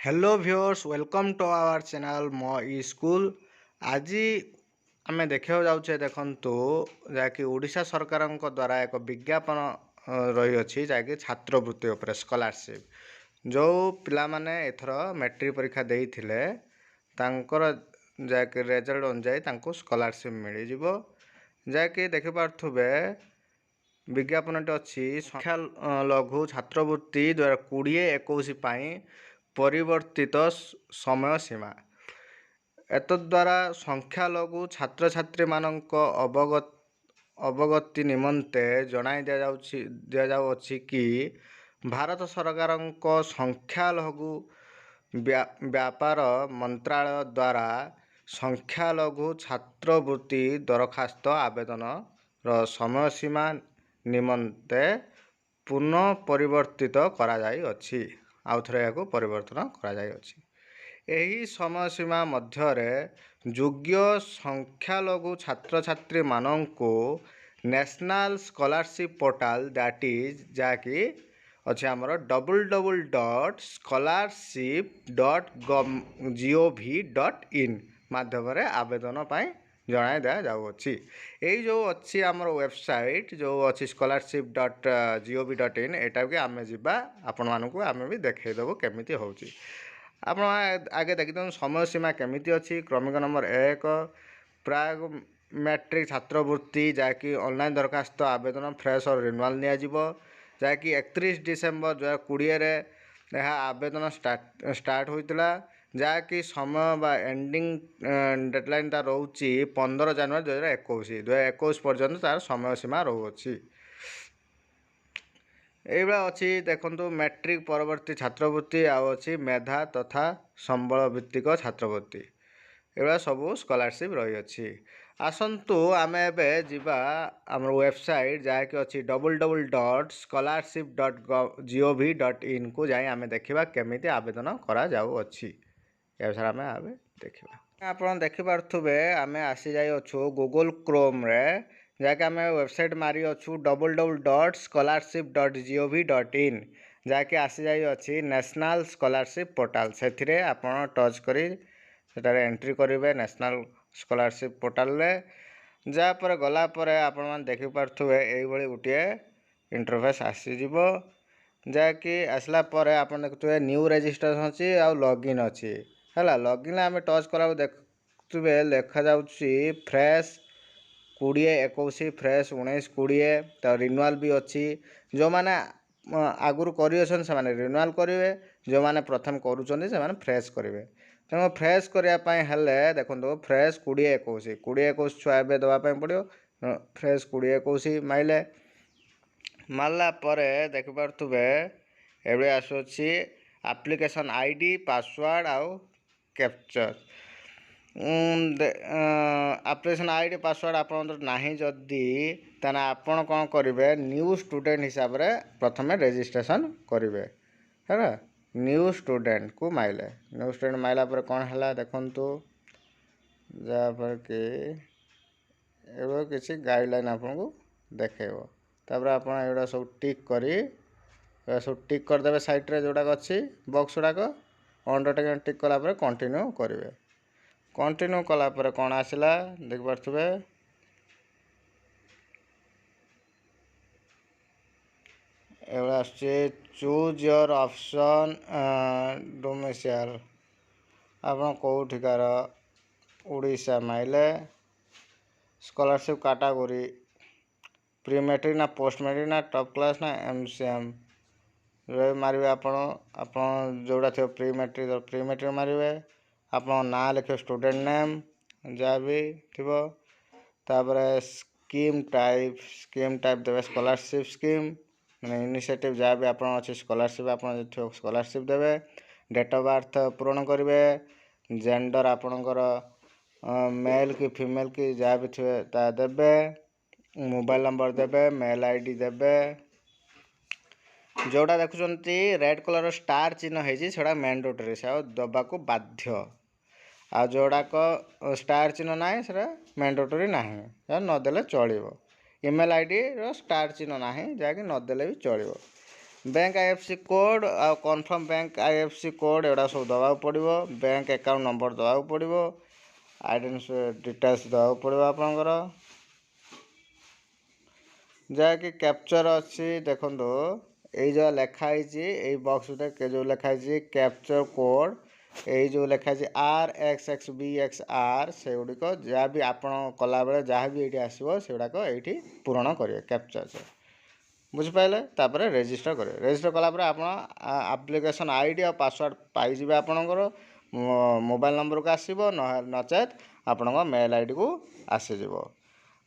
Hello viewers welcome to our channel मो E school. आज आम देखा जाऊे देखु जहाँकि ओडिशा सरकार द्वारा एक विज्ञापन रही जहाँकि छात्रवृत्ति उपरे स्कॉलरशिप जो पिला माने एथर मैट्रिक परीक्षा देइथिले तांकर जहाँकि रेजल्ट अनुसार स्कॉलरशिप मिल जिवो जहाँकि देखि पार्थुबे विज्ञापनटे अच्छी संख्या लघु छात्रवृत्ति 2020-21 परिवर्तित समय सीमा एतद्वारा संख्या लघु छात्र छात्री मानक अवगति निमंते जनाई दिया जाउछि कि भारत सरकार संख्या लघु व्यापार मंत्रालय द्वारा संख्या लघु छात्रवृत्ति दरखास्त आवेदन रो समय सीमा निमंते पुनः परिवर्तित करा जाई अछि। आउ थरे याको परिवर्तन करा जाई अछि। एही समय सीमा मध्यरे योग्य संख्या लघु छात्र छात्री माननको national scholarship portal that is जाकी अच्छे आमर www.scholarship.gov.in माध्यम आवेदन पाई जनाई दिया जाउछि। एई जो अच्छी आमर वेबसाइट जो अच्छी scholarship.gov.in एटा के आमे जिबा आपण मानकू आमे भी देखै देबो केमिति होउछि। आपण आगे देखि दन समय सीमा केमिति अछि। क्रमिक नंबर 1 प्राग मैट्रिक छात्रवृत्ति जाकी ऑनलाइन दरखास्त आवेदन फ्रेश और रिन्यूअल निया जिवो जाकी 31 डिसेंबर 2020 रे यह आवेदन स्टार्ट होइतला जाकी समय बा एंडिंग डेडलाइन ता रहउछि 15 जनवरी 2021 पर्यंत तार समय सीमा रहउछि। एइबा अछि देखंतु मैट्रिक परवर्ती छात्रवृत्ति आ अछि मेधा तथा संबल भित्तिक छात्रवृत्ति एइबा सब स्कॉलरशिप रही अछि। आसंतु आमे एबे जिबा हमर वेबसाइट जाके अछि www.scholarship.gov.in को जाई आमे देखिबा केमिति आवेदन करा जाउ अछि। एबे आमे आबे देखिबा आपण देखि पारथुबे आमे आसी जाई अछु गूगल क्रोम रे जाके आमे वेबसाइट मारी अछु www.scholarship.gov.in जाके आसी जाई अछि नेशनल स्कॉलरशिप पोर्टल सेथिरे आपण टच करी सेटारे एंट्री करिवे नेशनल स्कॉलरशिप पोर्टल रे जा पर गला पर आपण मान देखि पारथुबे एई भली गुटिए इंटरफेस आसी जिवो जाके आसला पर आपण देखथुबे न्यू रजिस्ट्रेशन अछि आ लॉगिन अछि हला लॉगिन आमे टच कराउ देखथुबे लेखा जाउछि फ्रेश 20-21 फ्रेश 19-20 तो रिन्यूअल भी अच्छी जो माने आगुर करियसन से माने रिन्यूअल करिवे जो माने प्रथम करूचंदी से माने फ्रेश करिवे तेणु फ्रेश करिया पई हेले देखंतो फ्रेश 20-21 छुआ एबे दवा पई पड़ियो फ्रेश 20-21 माइले मारला परे देखि पारथुबे एबे आसोछि एप्लीकेशन आईडी पासवर्ड आउ कैप्चर एप्लीकेशन आईडी पासवर्ड आपन नाही जदी तना आपन कोन करिवे न्यू स्टूडेंट हिसाब रे प्रथमे रजिस्ट्रेशन करिवे हैला न्यू स्टूडेंट को माइले न्यू स्टूडेंट माइला पर कोन हला देखंतु जा पर के एबो किछि गाइडलाइन आपन को देखेबो तापर आपन एडा सब टिक करी सब टिक कर देबे साइड रे जोडा अछि बॉक्स जोडा को अंडरटेकिंग टिक कला पर कंटिन्यू करिवे कंटिन्यू कला पर कोन आसिला देख पारथुबे एबा से चूज योर ऑप्शन डोमिसाइल आपन कोठिकार ओडिशा माइले स्कॉलरशिप कैटेगरी प्री मैट्रिक ना पोस्ट मैट्रिक ना टॉप क्लास ना एमसीएम रे मारिवे आपन जोडा थे प्री मैट्रिक मारिवे आपन ना लिखे स्टूडेंट नेम जा भी थिबो तापर स्कीम टाइप देबे स्कॉलरशिप स्कीम माने इनिशिएटिव जा भी आपन अछि स्कॉलरशिप आपन स्कॉलरशिप देबे डेट ऑफ बर्थ पूर्ण करिवे जेंडर आपनकर मेल की फीमेल की जा भी थे ता देबे मोबाइल नंबर देबे मेल आईडी देबे जोडा देखुचंती रेड कलर स्टार चिन्ह है जी सेडा मैंडेटरी से दबा को बाध्य आ जोड़ा को स्टार चिन्ह ना से मैंडेटरी ना न देले चलिबो ईमेल आईडी रो स्टार चिन्ह ना जाकि न देले भी चलिबो बैंक आईएफसी कोड आ कन्फर्म बैंक आईएफसी कोड एटा सब दवा पड़ो बैंक अकाउंट नंबर दवा पड़ो आइडेंटिटी डिटेल्स दवा पड़ो आपणकर जहाँकि कैप्चर अच्छी देखो ये जो लिखाई ये बॉक्स जो लिखाई कैप्चर कोड ये जो लिखाई RXXBXR से गुड़िक जहाँ भी आपण कला बेले जहाँ भी ये आसो से गुड़ाक ये पूरण करेंगे कैप्चर से बुझिपारे तापर रेजिस्टर करेंगे रेजिस्टर कलापर आप एप्लिकेशन आईडी और पासवर्ड पाइबे आपणकर मोबाइल नंबर को आसो नचेत आपण मेल आईडी को आसीज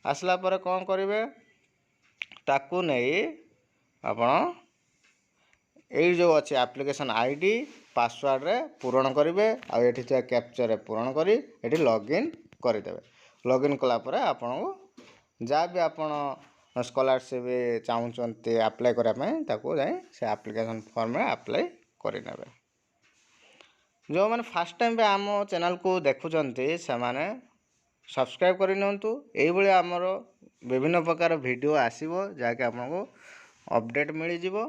आसला पर कौन करेंगे ताकू नहीं आपण यही जो अच्छे एप्लिकेशन आईडी पासवर्ड रे पूरण करेंगे आउ कैप्चर रे पूरण करी ये लॉगिन करदे लॉगिन कलापर आपण जहाँ भी आपण स्कॉलरशिप चाहते अप्लाई करने से एप्लिकेशन फॉर्म में अप्लाई करेंगे जो मैंने फर्स्ट टाइम आम चैनल को देखुंटे से माने सब्सक्राइब करनियंतु एई आमर विभिन्न प्रकार वीडियो आसीबो जाके आपको अपडेट मिल जिवो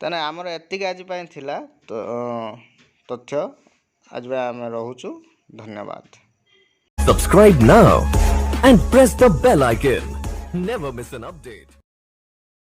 ताने आमर एतिक आज पई थिला तो तथ्य आज आम रहूचु धन्यवाद Subscribe now and press the bell icon. Never miss an update.